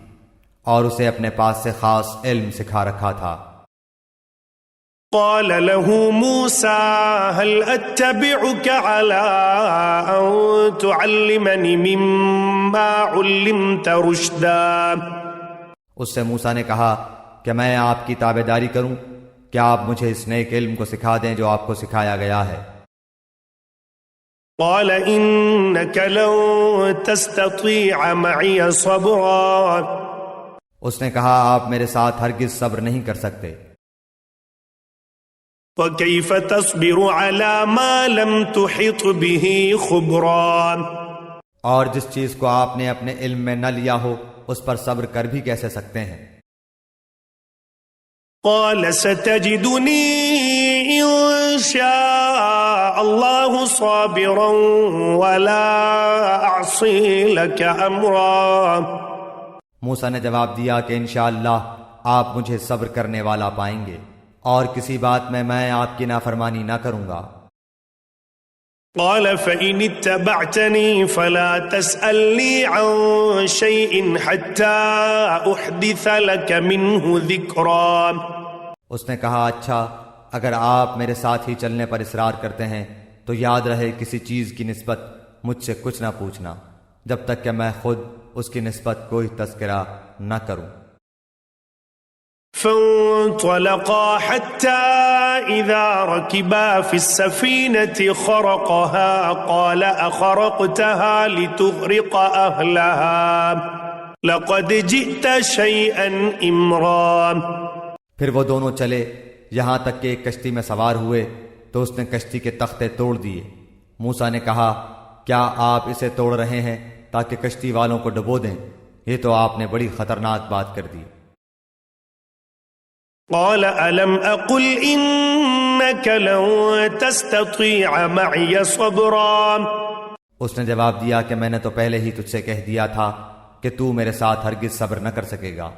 اور اسے اپنے پاس سے خاص علم سکھا رکھا تھا. قال له موسى هل أتبعك على أن تعلمني مما علمت رشدا. اس سے موسیٰ نے کہا کہ میں آپ کی تابعداری کروں، کیا آپ مجھے اس نیک علم کو سکھا دیں جو آپ کو سکھایا گیا ہے. قال إنك لن تستطيع معي صبرا. اس نے کہا آپ میرے ساتھ ہرگز صبر نہیں کر سکتے. وكيف تصبر على ما لم تحط به خبرا. اور جس چیز کو آپ نے اپنے علم میں نہ لیا ہو اس پر صبر کر بھی کیسے سکتے ہیں. قال ستجدني إن شاء الله صابرا ولا أعصي لك أمرا. موسیٰ نے جواب دیا کہ انشاءاللہ آپ مجھے صبر کرنے والا پائیں گے اور کسی بات میں آپ کی نافرمانی نہ کروں گا. قال فإن اتبعتني فلا تسألني عن شيء حتى أحدث لك منه ذكرا. اس نے کہا اچھا اگر آپ میرے ساتھ ہی چلنے پر اصرار کرتے ہیں تو یاد رہے کسی چیز کی نسبت مجھ سے کچھ نہ پوچھنا جب تک کہ میں خود اس کی نسبت کوئی تذکرہ نہ کروں. فانطلقا حتى إذا ركبا في السفينة خرقها قال أخرقتها لتغرق أهلها لقد جئت شيئا إمرا. پھر وہ دونوں چلے یہاں تک کہ ایک کشتی میں سوار ہوئے تو اس نے کشتی کے تختے توڑ دیے. موسیٰ نے کہا کیا آپ اسے توڑ رہے ہیں تاکہ کشتی والوں کو ڈبو دیں؟ یہ تو آپ نے بڑی خطرناک بات کر دی. قال ألم أقل إنك لن تستطيع معي صبرا. اس نے جواب دیا کہ میں نے تو پہلے ہی تجھ سے کہہ دیا تھا کہ تو میرے ساتھ ہرگز صبر نہ کر سکے گا.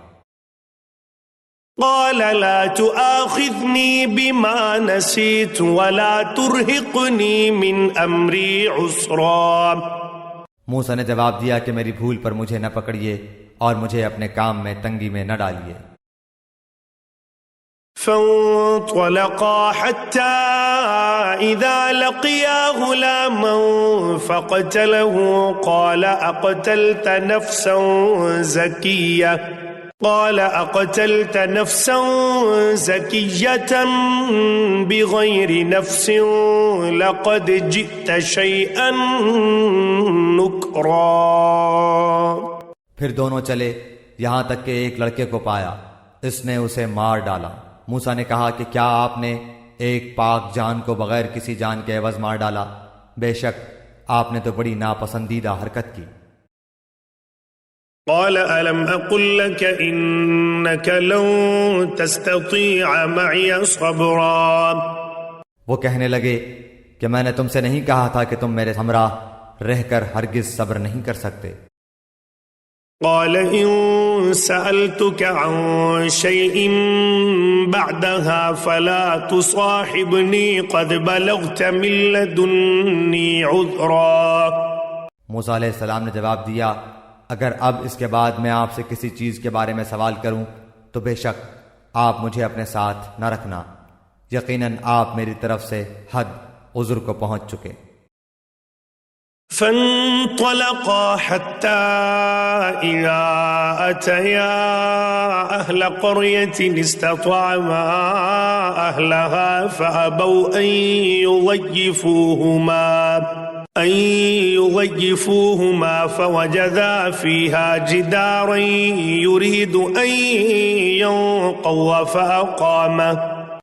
قال لا تؤاخذني بما نسيت ولا ترهقني من أمري عسرا. موسیٰ نے جواب دیا کہ میری بھول پر مجھے نہ پکڑیے اور مجھے اپنے کام میں تنگی میں نہ ڈالیے. فانطلقا حتى إذا لقيا غلاما فقتله قال أقتلت نفسا زكية بغير نفس لقد جئت شيئا نكرا. پھر دونوں چلے یہاں تک کہ ایک لڑکے کو پایا، اس نے اسے مار ڈالا. موسیٰ نے کہا کہ کیا آپ نے ایک پاک جان کو بغیر کسی جان کے عوض مار ڈالا؟ بے شک آپ نے تو بڑی ناپسندیدہ حرکت کی. قال ألم أقل لك إنك لن تستطيع معي صبرا. وہ کہنے لگے کہ میں نے تم سے نہیں کہا تھا کہ تم میرے ہمراہ رہ کر ہرگز صبر نہیں کر سکتے. قال إن سألتك عن شيء بعدها فلا تصاحبني قد بلغت من لدني عذرا. موسیٰ علیہ السلام نے جواب دیا اگر اب اس کے بعد میں آپ سے کسی چیز کے بارے میں سوال کروں تو بے شک آپ مجھے اپنے ساتھ نہ رکھنا، یقیناً آپ میری طرف سے حد عذر کو پہنچ چکے. فانطلقا حتى إذا أتيا أهل قرية استطعما أهلها فأبوا أن يضيفوهما فوجدا فيها جدارا يريد أن ينقض فأقامه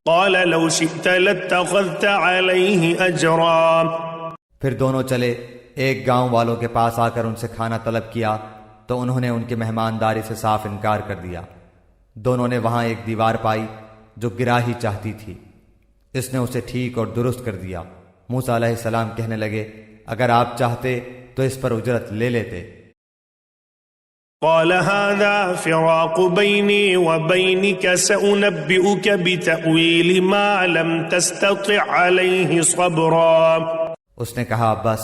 قال لو شئت لاتخذت عليه أجرا. پھر دونوں چلے ایک گاؤں والوں کے پاس آ کر ان سے کھانا طلب کیا تو انہوں نے ان کی مہمانداری سے صاف انکار کر دیا. دونوں نے وہاں ایک دیوار پائی جو گرا ہی چاہتی تھی، اس نے اسے ٹھیک اور درست کر دیا. موسیٰ علیہ السلام کہنے لگے اگر آپ چاہتے تو اس پر اجرت لے لیتے۔ قال هذا فراق بيني وبينك سأنبئك بتأويل ما لم تستطع عليه صبرا۔ اس نے کہا بس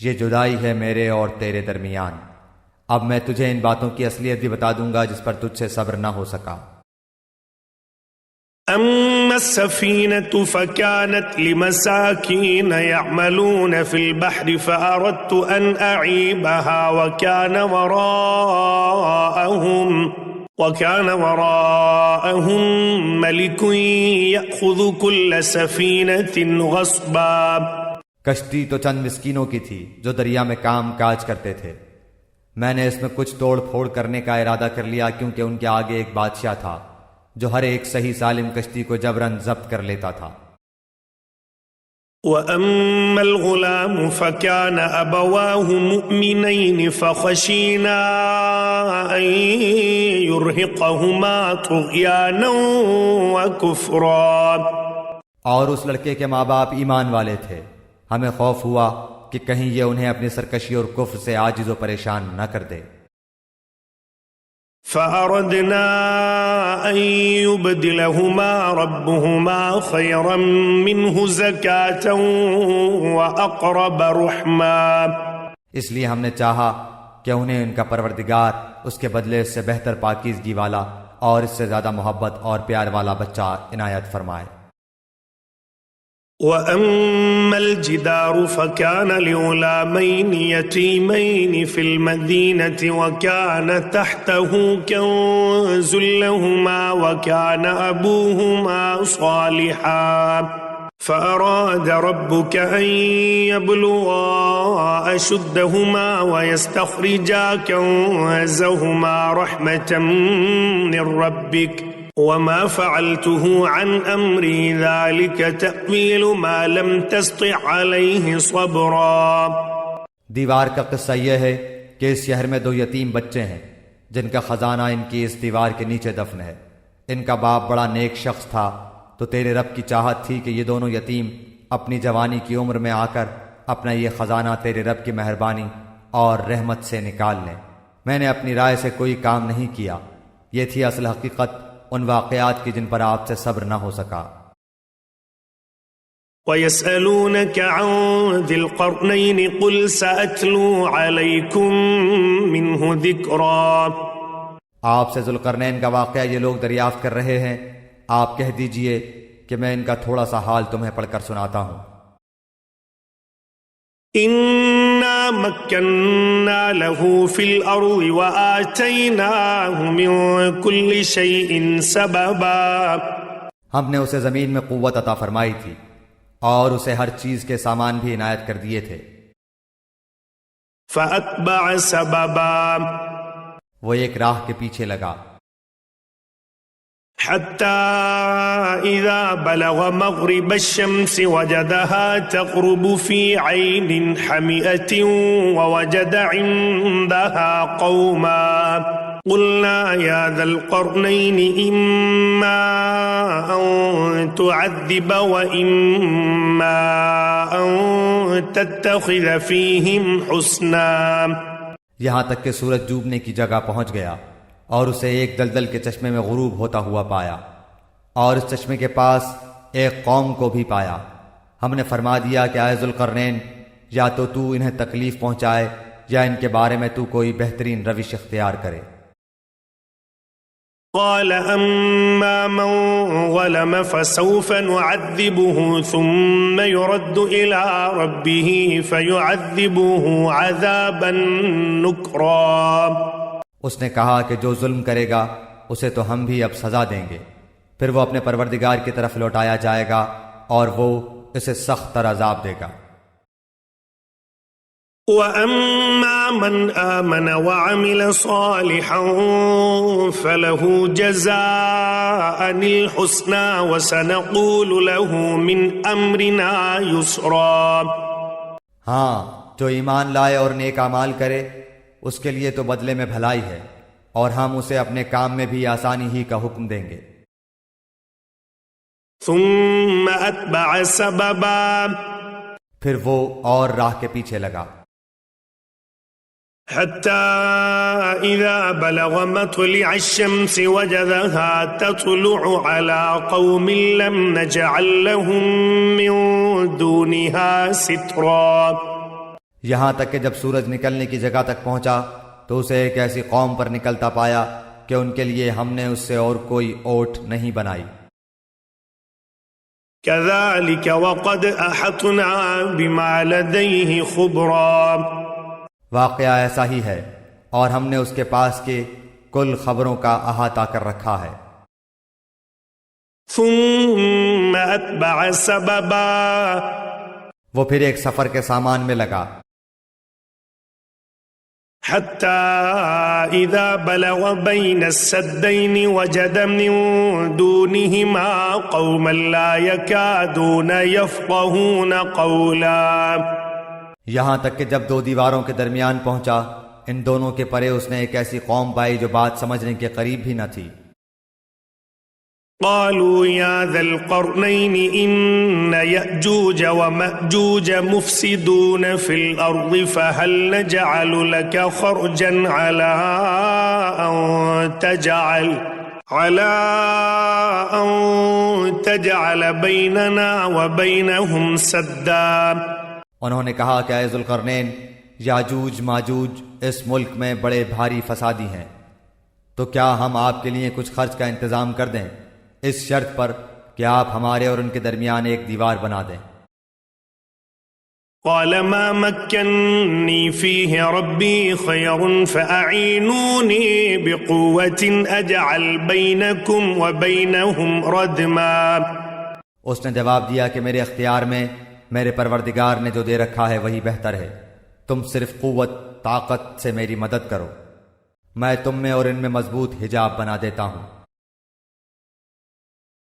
یہ جدائی ہے میرے اور تیرے درمیان، اب میں تجھے ان باتوں کی اصلیت بھی بتا دوں گا جس پر تجھ سے صبر نہ ہو سکا۔ أما السفينة فكانت لمساكين يعملون في البحر فأردت أن أعيبها وكان وراءهم ملك يأخذ كل سفينة غصبا۔ کشتی تو چند مسکینوں کی تھی جو دریا میں کام کاج کرتے تھے، میں نے اس میں کچھ توڑ پھوڑ کرنے کا ارادہ کر لیا کیونکہ ان کے آگے ایک بادشاہ تھا جو ہر ایک صحیح سالم کشتی کو جبراً ضبط کر لیتا تھا۔ وَأَمَّا الْغُلَامُ فَكَانَ أَبَوَاهُ مُؤْمِنَيْنِ فَخَشِينَا أَن يُرْهِقَهُمَا طُغْيَانًا وَكُفْرًا۔ اور اس لڑکے کے ماں باپ ایمان والے تھے، ہمیں خوف ہوا کہ کہیں یہ انہیں اپنی سرکشی اور کفر سے عاجز و پریشان نہ کر دے۔ فَأَرَدْنَا أَن يُبْدِلَهُمَا رَبُّهُمَا خَيْرًا مِّنْهُ زَكَاةً وَأَقْرَبَ رُحْمًا۔ اس لیے ہم نے چاہا کہ انہیں ان کا پروردگار اس کے بدلے اس سے بہتر پاکیزگی والا اور اس سے زیادہ محبت اور پیار والا بچہ عنایت فرمائے۔ وَأَمَّا الْجِدَارُ فَكَانَ لِغُلَامَيْنِ يَتِيمَيْنِ فِي الْمَدِينَةِ وَكَانَ تَحْتَهُ كَنزٌ لَّهُمَا وَكَانَ أَبُوهُمَا صَالِحًا فَأَرَادَ رَبُّكَ أَن يَبْلُغَا أَشُدَّهُمَا وَيَسْتَخْرِجَا كَنزَهُمَا رَحْمَةً مِّن رَّبِّكَ وَمَا فَعَلْتُهُ عَنْ أَمْرِي ذَلِكَ تَأْوِيلُ مَا لَمْ تَسْطِع عَلَيْهِ صَبْرًا۔ دیوار کا قصہ یہ ہے کہ اس شہر میں 2 یتیم بچے ہیں جن کا خزانہ ان کی اس دیوار کے نیچے دفن ہے۔ ان کا باپ بڑا نیک شخص تھا، تو تیرے رب کی چاہت تھی کہ یہ دونوں یتیم اپنی جوانی کی عمر میں آ کر اپنا یہ خزانہ تیرے رب کی مہربانی اور رحمت سے نکال لیں۔ میں نے اپنی رائے سے کوئی کام نہیں کیا، یہ تھی اصل حقیقت ان واقعات کی جن پر آپ سے صبر نہ ہو سکا۔ وَيَسْأَلُونَكَ عَنْ ذِي الْقَرْنَيْنِ قُلْ سَأَتْلُو عَلَيْكُمْ مِنْهُ ذِكْرًا۔ آپ سے ذوالقرنین کا واقعہ یہ لوگ دریافت کر رہے ہیں، آپ کہہ دیجئے کہ میں ان کا تھوڑا سا حال تمہیں پڑھ کر سناتا ہوں۔ إِنَّا مَكَّنَّا لَهُ فِي الْأَرْضِ وَآتَيْنَاهُ مِن كُلِّ شَيْءٍ سَبَبًا۔ ہم نے اسے زمین میں قوت عطا فرمائی تھی اور اسے ہر چیز کے سامان بھی عنایت کر دیے تھے۔ فَأَتْبَعَ سَبَبًا، وہ ایک راہ کے پیچھے لگا، حَتَّى إِذَا بَلَغَ مَغْرِبَ الشَّمْسِ وَجَدَهَا تَغْرُبُ فِي عَيْنٍ حَمِئَةٍ وَوَجَدَ عِندَهَا قَوْمًا قُلْنَا يَا ذَا الْقَرْنَيْنِ إِمَّا أَن تُعَذِّبَ وَإِمَّا أَن تَتَّخِذَ فِيهِمْ حُسْنًا۔ یہاں تک کہ سورج ڈوبنے کی جگہ پہنچ گیا اور اسے ایک دلدل کے چشمے میں غروب ہوتا ہوا پایا، اور اس چشمے کے پاس ایک قوم کو بھی پایا۔ ہم نے فرما دیا کہ اے ذوالقرنین، یا تو انہیں تکلیف پہنچائے یا ان کے بارے میں کوئی بہترین روش اختیار کرے۔ قال أما من ظلم فسوف نعذبه ثم يرد إلى ربه فيعذبه عذابا نكرا۔ اس نے کہا کہ جو ظلم کرے گا اسے تو ہم بھی اب سزا دیں گے، پھر وہ اپنے پروردگار کی طرف لوٹایا جائے گا اور وہ اسے سخت تر عذاب دے گا۔ وَأَمَّا مَنْ آمَنَ وَعَمِلَ صَالِحًا فَلَهُ جَزَاءً الْحُسْنَى وَسَنَقُولُ لَهُ مِنْ أَمْرِنَا يُسْرًا۔ ہاں، جو ایمان لائے اور نیک اعمال کرے اس کے لیے تو بدلے میں بھلائی ہے، اور ہم اسے اپنے کام میں بھی آسانی ہی کا حکم دیں گے۔ ثُمَّ أَتْبَعَ سَبَبًا، پھر وہ اور راہ کے پیچھے لگا۔ حتى إذا بلغ مطلع الشمس وجدها تطلع على قوم لم نجعل لهم من دونها سترا. یہاں تک کہ جب سورج نکلنے کی جگہ تک پہنچا تو اسے ایک ایسی قوم پر نکلتا پایا کہ ان کے لیے ہم نے اس سے اور کوئی اوٹ نہیں بنائی. كذلك وقد أحطنا بما لديه خبرا. واقعہ ایسا ہی ہے اور ہم نے اس کے پاس کے کل خبروں کا احاطہ کر رکھا ہے. ثم أتبع سببا. وہ پھر ایک سفر کے سامان میں لگا. حتى إذا بلغ بين السدين وجد من دونهما قوما لا يكادون يفقهون قولا. یہاں تک کہ جب دو دیواروں کے درمیان پہنچا ان دونوں کے پرے اس نے ایک ایسی قوم پائی جو بات سمجھنے کے قریب بھی نہ تھی. قالوا يا ذا القرنين إن يأجوج ومأجوج مفسدون في الأرض فهل نجعل لك خرجا على أن تجعل بيننا وبينهم سدا. انہوں نے کہا کہ اے ذوالقرنین یاجوج ماجوج اس ملک میں بڑے بھاری فسادی ہیں تو کیا ہم آپ کے لیے کچھ خرچ کا انتظام کر دیں اس شرط پر کہ آپ ہمارے اور ان کے درمیان ایک دیوار بنا دیں. قال ما مكنني فيه ربي خير فأعينوني بقوة أجعل بينكم وبينهم ردما. اس نے جواب دیا کہ میرے اختیار میں میرے پروردگار نے جو دے رکھا ہے وہی بہتر ہے. تم صرف قوت طاقت سے میری مدد کرو میں تم میں اور ان میں مضبوط حجاب بنا دیتا ہوں.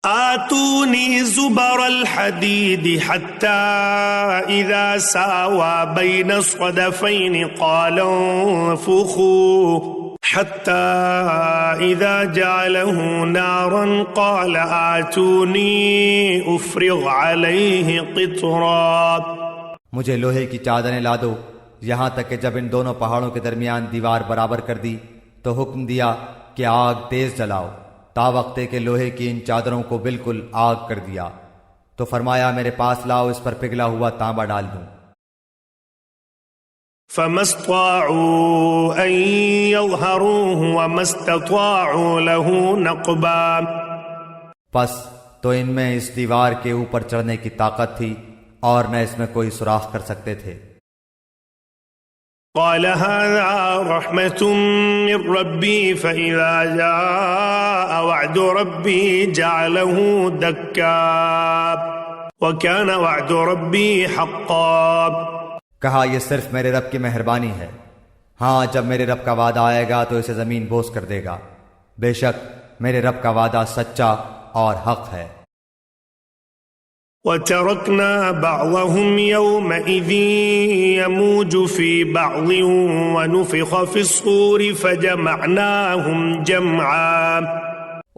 آتوني زبر الحديد حتى إذا ساوى بين الصدفين قال انفخوا حتى إذا جعله نارا قال آتوني أفرغ عليه قطرا. مجھے لوہے کی چادریں لا دو یہاں تک کہ جب ان دونوں پہاڑوں کے درمیان دیوار برابر کر دی تو حکم دیا کہ آگ تیز جلاؤ تا وقتے کہ لوہے کی ان چادروں کو بالکل آگ کر دیا تو فرمایا میرے پاس لاؤ اس پر پگھلا ہوا تانبا ڈال دوں. فما استطاعوا أن يظهروه وما استطاعوا له نقبا. پس تو ان میں اس دیوار کے اوپر چڑھنے کی طاقت تھی اور نہ اس میں کوئی سوراخ کر سکتے تھے. قال هذا رحمة من ربي فإذا جاء وعد ربي جعله دكا وكان وعد ربي حقا. کہا یہ صرف میرے رب کی مہربانی ہے ہاں جب میرے رب کا وعدہ آئے گا تو اسے زمین بوس کر دے گا بے شک میرے رب کا وعدہ سچا اور حق ہے. وَتَرَكْنَا بَعْضَهُمْ يَوْمَئِذٍ يَمُوجُ فِي بَعْضٍ وَنُفِخَ فِي الصُّورِ فَجَمَعْنَاهُمْ جَمْعًا.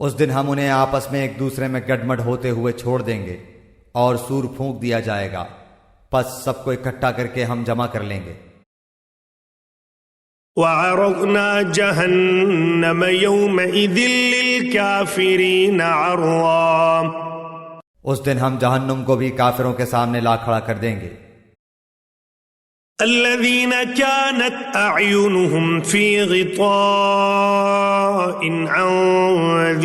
اس دن ہم انہیں آپس میں ایک دوسرے میں گڈمڈ ہوتے ہوئے چھوڑ دیں گے اور سور پھونک دیا جائے گا پس سب کو اکٹھا کر کے ہم جمع کر لیں گے. وَعَرَضْنَا جَهَنَّمَ يَوْمَئِذٍ لِلْكَافِرِينَ عَرْضًا. اس دن ہم جہنم کو بھی کافروں کے سامنے لا کھڑا کر دیں گے. الذين كانت أعينهم في غطاء عن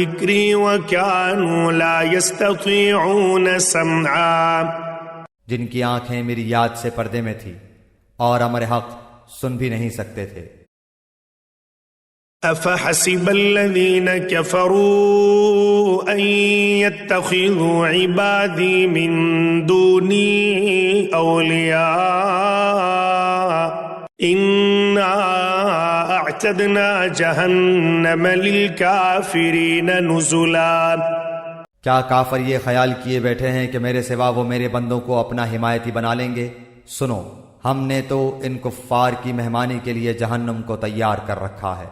ذكري وكانوا لا يستطيعون سمعا. جن کی آنکھیں میری یاد سے پردے میں تھی اور امر حق سن بھی نہیں سکتے تھے. أفحسب الذين كفروا أن يتخذوا عبادي من دوني أولياء إنا أعتدنا جهنم للكافرين نزلا. کیا کافر یہ خیال کیے بیٹھے ہیں کہ میرے سوا وہ میرے بندوں کو اپنا حمایتی بنا لیں گے؟ سنو ہم نے تو ان کفار کی مہمانی کے لیے جہنم کو تیار کر رکھا ہے.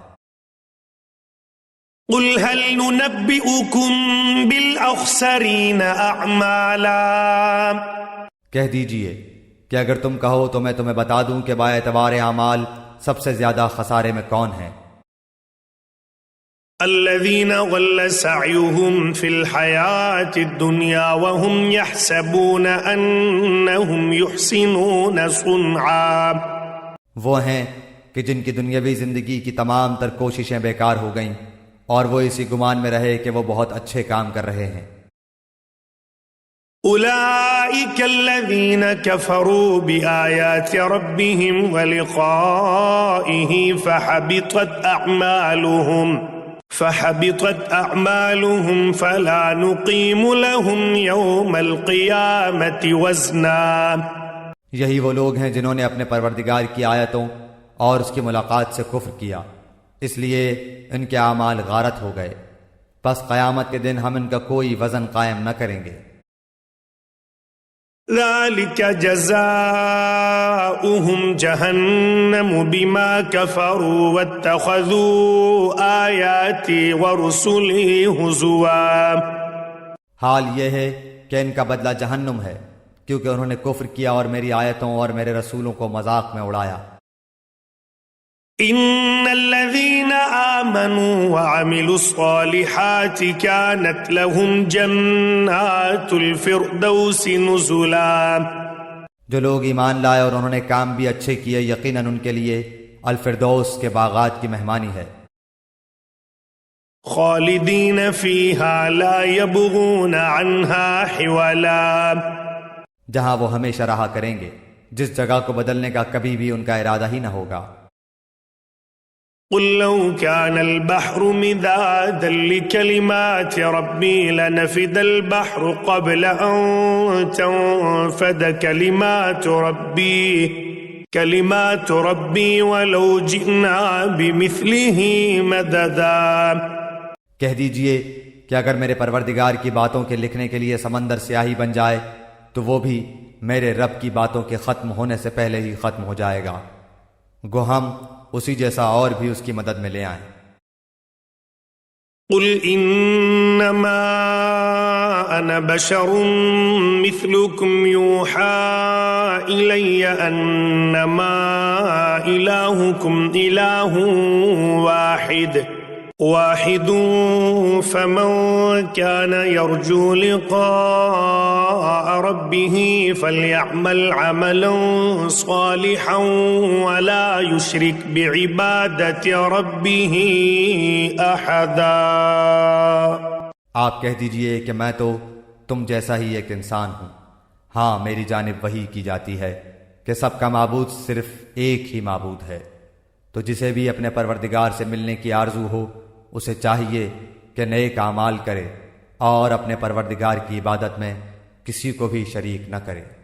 قل هل ننبئكم بالأخسرين أعمالا. کہہ دیجئے کہ اگر تم کہو تو میں تمہیں بتا دوں کہ با اعتبار اعمال سب سے زیادہ خسارے میں کون ہیں؟ الذين ضل سعيهم في الحياة الدنيا وهم يحسبون أنهم يحسنون صنعا، وہ ہیں کہ جن کی دنیاوی زندگی کی تمام تر کوششیں بیکار ہو گئیں اور وہ اسی گمان میں رہے کہ وہ بہت اچھے کام کر رہے ہیں۔ أولئك الذين كفروا بآيات ربهم ولقائه فحبطت أعمالهم فلا نقيم لهم يوم القيامة وزنا۔ یہی وہ لوگ ہیں جنہوں نے اپنے پروردگار کی آیتوں اور اس کی ملاقات سے کفر کیا، اس لیے ان کے اعمال غارت ہو گئے، پس قیامت کے دن ہم ان کا کوئی وزن قائم نہ کریں گے۔ ذلك جزاؤهم جهنم بما كفروا واتخذوا آياتي ورسلي هزوا۔ حال یہ ہے کہ ان کا بدلہ جہنم ہے، کیونکہ انہوں نے کفر کیا اور میری آیتوں اور میرے رسولوں کو مذاق میں اڑایا۔ ان الذين آمنوا وعملوا الصالحات كانت لهم جنات الفردوس نزلا۔ جو لوگ ایمان لائے اور انہوں نے کام بھی اچھے کیے، یقیناً ان کے لیے الفردوس کے باغات کی مہمانی ہے۔ خالدین فیہا لا یبغون عنہا حولا، جہاں وہ ہمیشہ رہا کریں گے، جس جگہ کو بدلنے کا کبھی بھی ان کا ارادہ ہی نہ ہوگا۔ قل لو كان البحر مدادا لكلمات ربي لنفد البحر قبل أن تنفد كلمات ربي ولو جئنا بمثله مددا۔ کہہ دیجئے کہ اگر میرے پروردگار کی باتوں کے لکھنے کے لیے سمندر سیاہی بن جائے تو وہ بھی میرے رب کی باتوں کے ختم ہونے سے پہلے ہی ختم ہو جائے گا، گو ہم اسی جیسا اور بھی اس کی مدد میں لے آئیں۔ قل انما انا بشر مثلكم يوحى الي انما الهكم اله واحد فمن كان يرجو لقاء ربه فليعمل عملا صالحا ولا يشرك بعبادة ربه احدا۔ آپ کہہ دیجئے کہ میں تو تم جیسا ہی ایک انسان ہوں، ہاں میری جانب وحی کی جاتی ہے کہ سب کا معبود صرف ایک ہی معبود ہے، تو جسے بھی اپنے پروردگار سے ملنے کی آرزو ہو اسے چاہیے کہ نیک اعمال کرے اور اپنے پروردگار کی عبادت میں کسی کو بھی شریک نہ کرے۔